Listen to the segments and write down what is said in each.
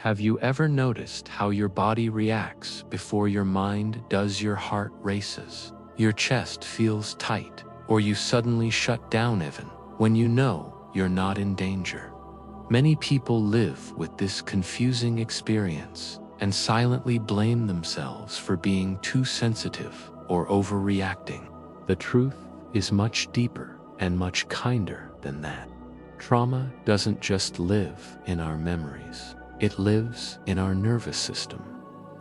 Have you ever noticed how your body reacts before your mind does? Your heart races, your chest feels tight, or you suddenly shut down even when you know you're not in danger. Many people live with this confusing experience and silently blame themselves for being too sensitive or overreacting. The truth is much deeper and much kinder than that. Trauma doesn't just live in our memories. It lives in our nervous system.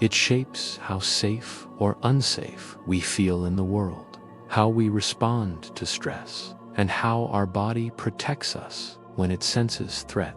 It shapes how safe or unsafe we feel in the world, how we respond to stress, and how our body protects us when it senses threat.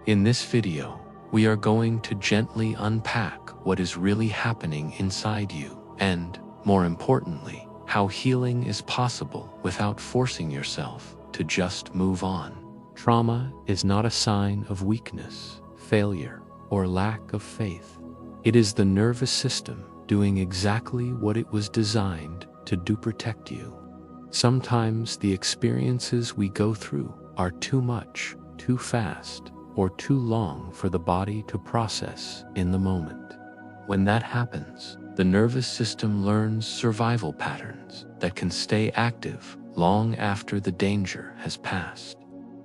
In this video, we are going to gently unpack what is really happening inside you and, more importantly, how healing is possible without forcing yourself to just move on. Trauma is not a sign of weakness, failure, or lack of faith. It is the nervous system doing exactly what it was designed to do: protect you. Sometimes the experiences we go through are too much, too fast, or too long for the body to process in the moment. When that happens, the nervous system learns survival patterns that can stay active long after the danger has passed.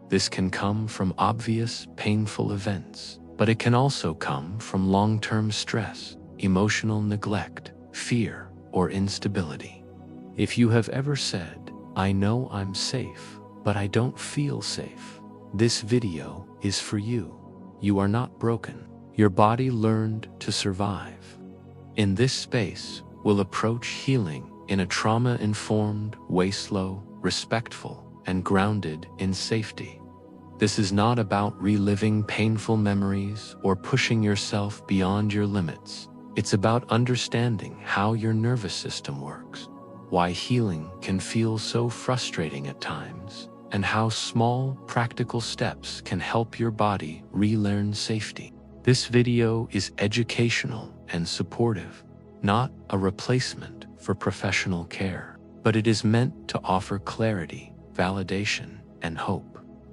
This can come from obvious, painful events, but it can also come from long-term stress, emotional neglect, fear, or instability. If you have ever said, "I know I'm safe, but I don't feel safe," this video is for you. You are not broken. Your body learned to survive. In this space, we'll approach healing in a trauma-informed way, slow, respectful, and grounded in safety. This is not about reliving painful memories or pushing yourself beyond your limits. It's about understanding how your nervous system works, why healing can feel so frustrating at times, and how small, practical steps can help your body relearn safety. This video is educational and supportive, not a replacement for professional care, but it is meant to offer clarity, validation, and hope.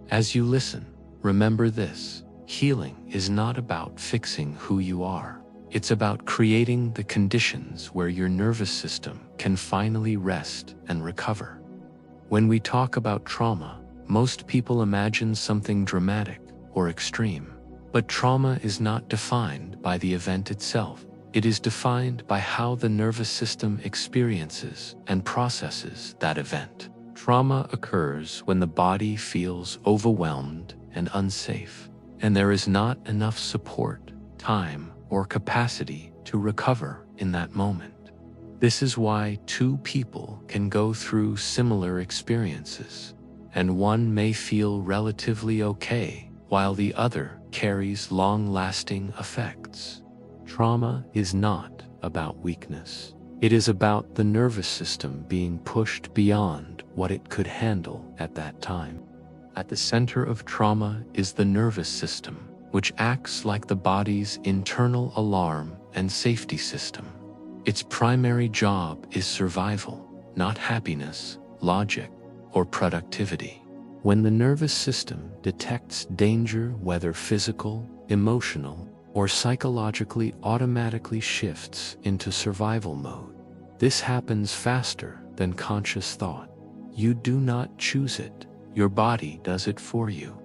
As you listen, remember this: healing is not about fixing who you are. It's about creating the conditions where your nervous system can finally rest and recover. When we talk about trauma, most people imagine something dramatic or extreme. But trauma is not defined by the event itself. It is defined by how the nervous system experiences and processes that event. Trauma occurs when the body feels overwhelmed and unsafe, and there is not enough support, time, or capacity to recover in that moment. This is why two people can go through similar experiences, and one may feel relatively okay, while the other carries long-lasting effects. Trauma is not about weakness. It is about the nervous system being pushed beyond what it could handle at that time. At the center of trauma is the nervous system, which acts like the body's internal alarm and safety system. Its primary job is survival, not happiness, logic, or productivity. When the nervous system detects danger, whether physical, emotional, or psychologically, automatically shifts into survival mode. This happens faster than conscious thought. You do not choose it. Your body does it for you.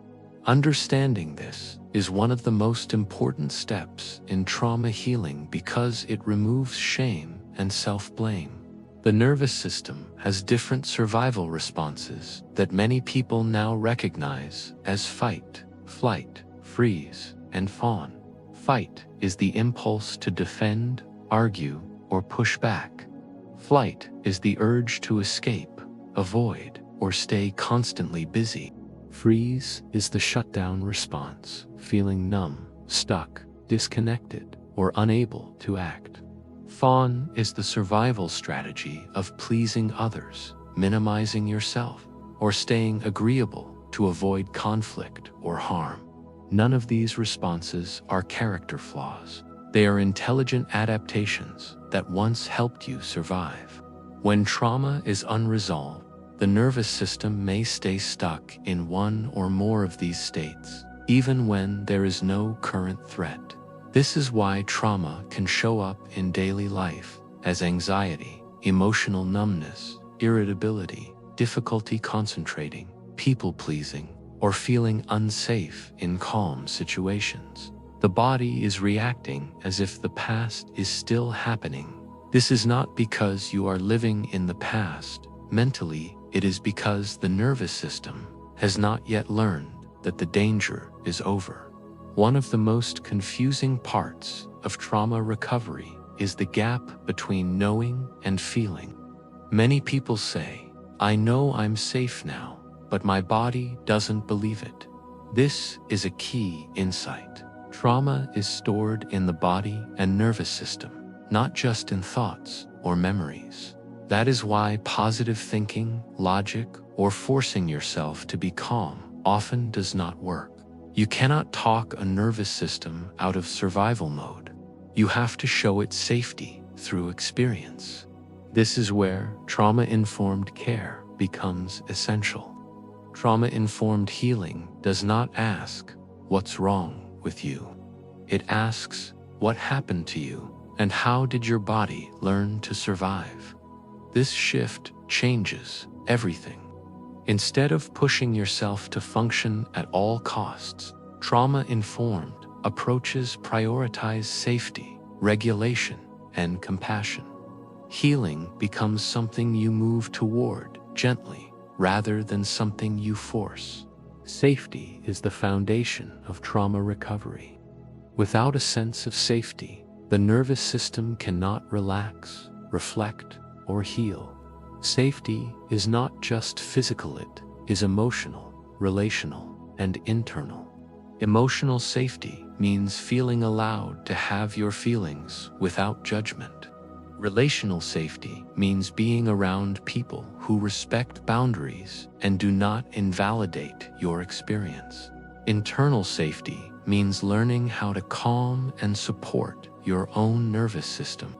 Understanding this is one of the most important steps in trauma healing because it removes shame and self-blame. The nervous system has different survival responses that many people now recognize as fight, flight, freeze, and fawn. Fight is the impulse to defend, argue, or push back. Flight is the urge to escape, avoid, or stay constantly busy. Freeze is the shutdown response, feeling numb, stuck, disconnected, or unable to act. Fawn is the survival strategy of pleasing others, minimizing yourself, or staying agreeable to avoid conflict or harm. None of these responses are character flaws. They are intelligent adaptations that once helped you survive. When trauma is unresolved, the nervous system may stay stuck in one or more of these states, even when there is no current threat. This is why trauma can show up in daily life as anxiety, emotional numbness, irritability, difficulty concentrating, people-pleasing, or feeling unsafe in calm situations. The body is reacting as if the past is still happening. This is not because you are living in the past. Mentally, it is because the nervous system has not yet learned that the danger is over. One of the most confusing parts of trauma recovery is the gap between knowing and feeling. Many people say, "I know I'm safe now, but my body doesn't believe it." This is a key insight. Trauma is stored in the body and nervous system, not just in thoughts or memories. That is why positive thinking, logic, or forcing yourself to be calm often does not work. You cannot talk a nervous system out of survival mode. You have to show it safety through experience. This is where trauma-informed care becomes essential. Trauma-informed healing does not ask, "What's wrong with you?" It asks, "What happened to you, and how did your body learn to survive?" This shift changes everything. Instead of pushing yourself to function at all costs, trauma-informed approaches prioritize safety, regulation, and compassion. Healing becomes something you move toward gently, rather than something you force. Safety is the foundation of trauma recovery. Without a sense of safety, the nervous system cannot relax, reflect, or heal. Safety is not just physical, it is emotional, relational, and internal. Emotional safety means feeling allowed to have your feelings without judgment. Relational safety means being around people who respect boundaries and do not invalidate your experience. Internal safety means learning how to calm and support your own nervous system.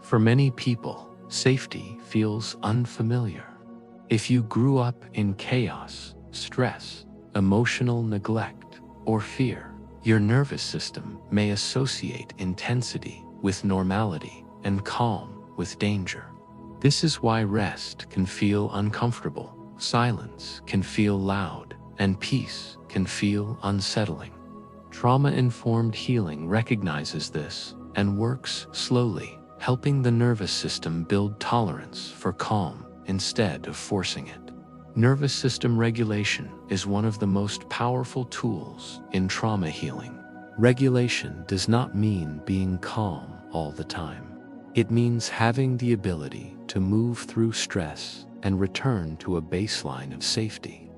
For many people, safety feels unfamiliar. If you grew up in chaos, stress, emotional neglect, or fear, your nervous system may associate intensity with normality and calm with danger. This is why rest can feel uncomfortable, silence can feel loud, and peace can feel unsettling. Trauma-informed healing recognizes this and works slowly, helping the nervous system build tolerance for calm instead of forcing it. Nervous system regulation is one of the most powerful tools in trauma healing. Regulation does not mean being calm all the time. It means having the ability to move through stress and return to a baseline of safety.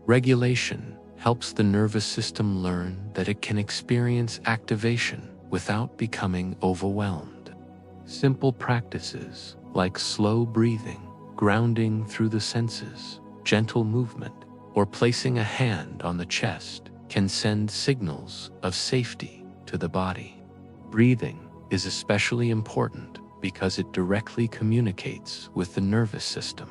Regulation helps the nervous system learn that it can experience activation without becoming overwhelmed. Simple practices like slow breathing, grounding through the senses, gentle movement, or placing a hand on the chest can send signals of safety to the body. Breathing is especially important because it directly communicates with the nervous system.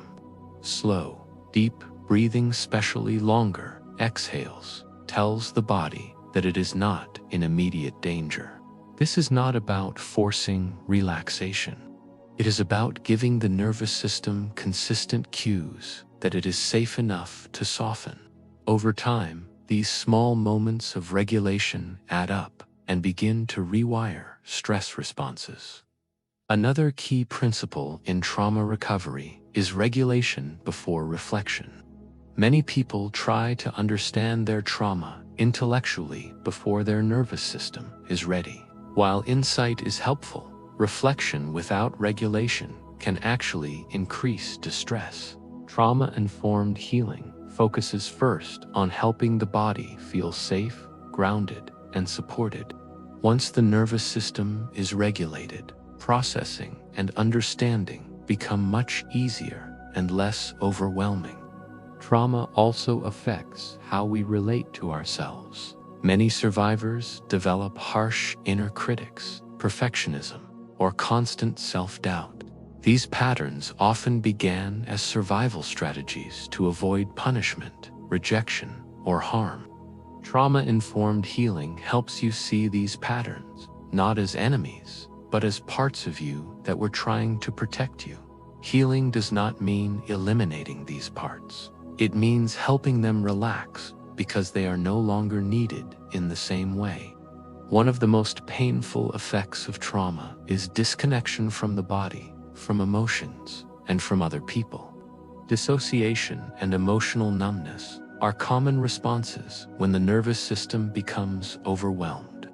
Slow, deep breathing, especially longer exhales, tells the body that it is not in immediate danger. This is not about forcing relaxation. It is about giving the nervous system consistent cues that it is safe enough to soften. Over time, these small moments of regulation add up and begin to rewire stress responses. Another key principle in trauma recovery is regulation before reflection. Many people try to understand their trauma intellectually before their nervous system is ready. While insight is helpful, reflection without regulation can actually increase distress. Trauma-informed healing focuses first on helping the body feel safe, grounded, and supported. Once the nervous system is regulated, processing and understanding become much easier and less overwhelming. Trauma also affects how we relate to ourselves. Many survivors develop harsh inner critics, perfectionism, or constant self-doubt. These patterns often began as survival strategies to avoid punishment, rejection, or harm. Trauma-informed healing helps you see these patterns not as enemies, but as parts of you that were trying to protect you. Healing does not mean eliminating these parts. It means helping them relax because they are no longer needed in the same way. One of the most painful effects of trauma is disconnection from the body, from emotions, and from other people. Dissociation and emotional numbness are common responses when the nervous system becomes overwhelmed.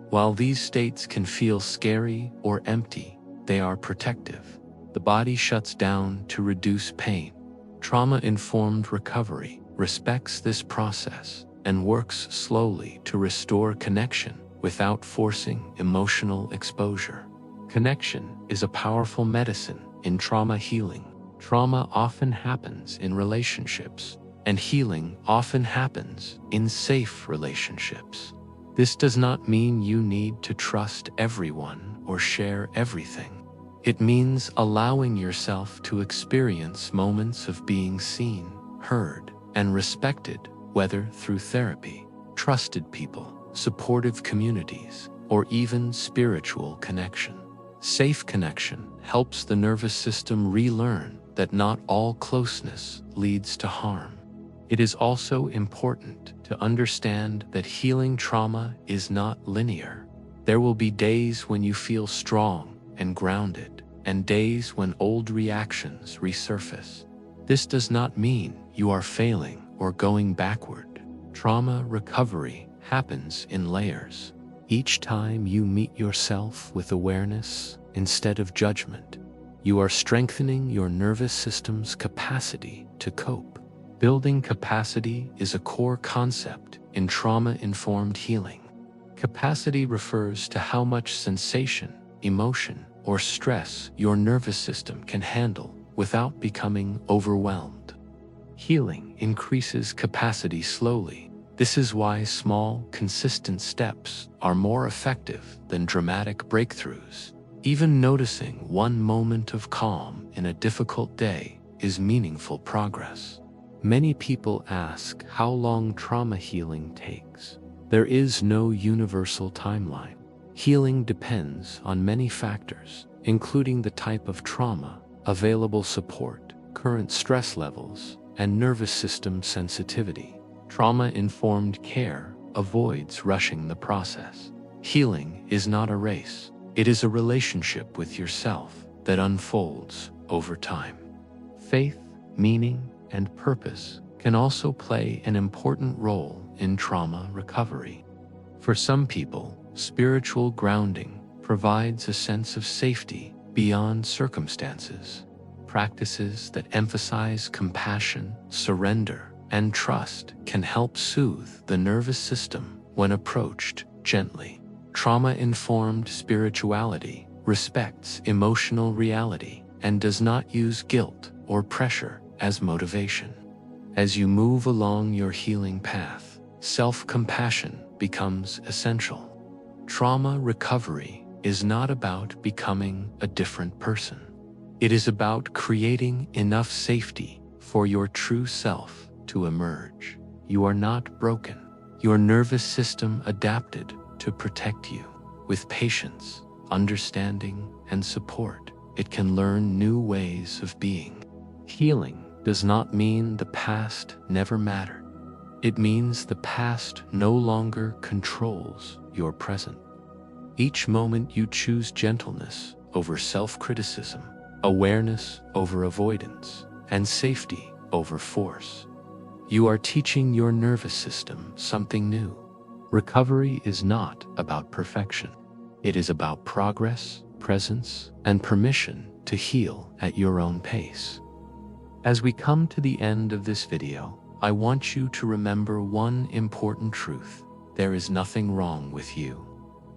While these states can feel scary or empty, they are protective. The body shuts down to reduce pain. Trauma-informed recovery respects this process and works slowly to restore connection without forcing emotional exposure. Connection is a powerful medicine in trauma healing. Trauma often happens in relationships, and healing often happens in safe relationships. This does not mean you need to trust everyone or share everything. It means allowing yourself to experience moments of being seen, heard, and respected, whether through therapy, trusted people, supportive communities, or even spiritual connection. Safe connection helps the nervous system relearn that not all closeness leads to harm. It is also important to understand that healing trauma is not linear. There will be days when you feel strong and grounded, and days when old reactions resurface. This does not mean you are failing or going backward. Trauma recovery happens in layers. Each time you meet yourself with awareness instead of judgment, you are strengthening your nervous system's capacity to cope. Building capacity is a core concept in trauma-informed healing. Capacity refers to how much sensation, emotion, or stress your nervous system can handle without becoming overwhelmed. Healing increases capacity slowly. This is why small, consistent steps are more effective than dramatic breakthroughs. Even noticing one moment of calm in a difficult day is meaningful progress. Many people ask how long trauma healing takes. There is no universal timeline. Healing depends on many factors, including the type of trauma, available support, current stress levels, and nervous system sensitivity. Trauma-informed care avoids rushing the process. Healing is not a race. It is a relationship with yourself that unfolds over time. Faith, meaning, and purpose can also play an important role in trauma recovery. For some people, spiritual grounding provides a sense of safety beyond circumstances. Practices that emphasize compassion, surrender, and trust can help soothe the nervous system when approached gently. Trauma-informed spirituality respects emotional reality and does not use guilt or pressure as motivation. As you move along your healing path, self-compassion becomes essential. Trauma recovery is not about becoming a different person. It is about creating enough safety for your true self to emerge. You are not broken. Your nervous system adapted to protect you. With patience, understanding, and support, it can learn new ways of being. Healing does not mean the past never mattered. It means the past no longer controls your present. Each moment you choose gentleness over self-criticism, awareness over avoidance, and safety over force, you are teaching your nervous system something new. Recovery is not about perfection. It is about progress, presence, and permission to heal at your own pace. As we come to the end of this video, I want you to remember one important truth. There is nothing wrong with you.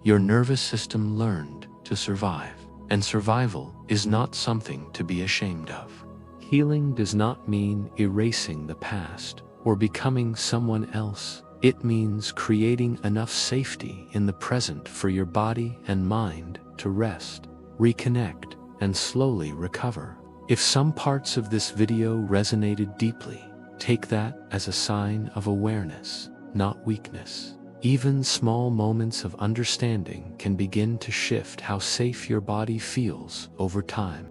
Your nervous system learned to survive, and survival is not something to be ashamed of. Healing does not mean erasing the past or becoming someone else. It means creating enough safety in the present for your body and mind to rest, reconnect, and slowly recover. If some parts of this video resonated deeply, take that as a sign of awareness, not weakness. Even small moments of understanding can begin to shift how safe your body feels over time.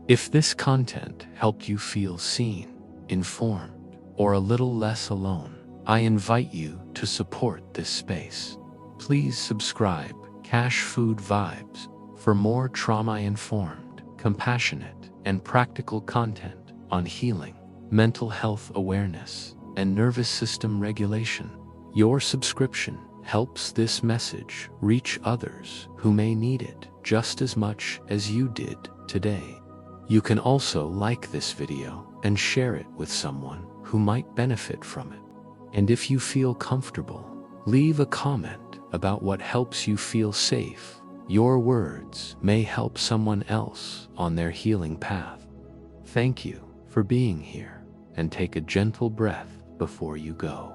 If this content helped you feel seen, informed, or a little less alone, I invite you to support this space. Please subscribe Cash Food Vibes for more trauma-informed, compassionate, and practical content on healing, mental health awareness, and nervous system regulation. Your subscription helps this message reach others who may need it just as much as you did today. You can also like this video and share it with someone who might benefit from it. And if you feel comfortable, leave a comment about what helps you feel safe. Your words may help someone else on their healing path. Thank you for being here, and take a gentle breath before you go.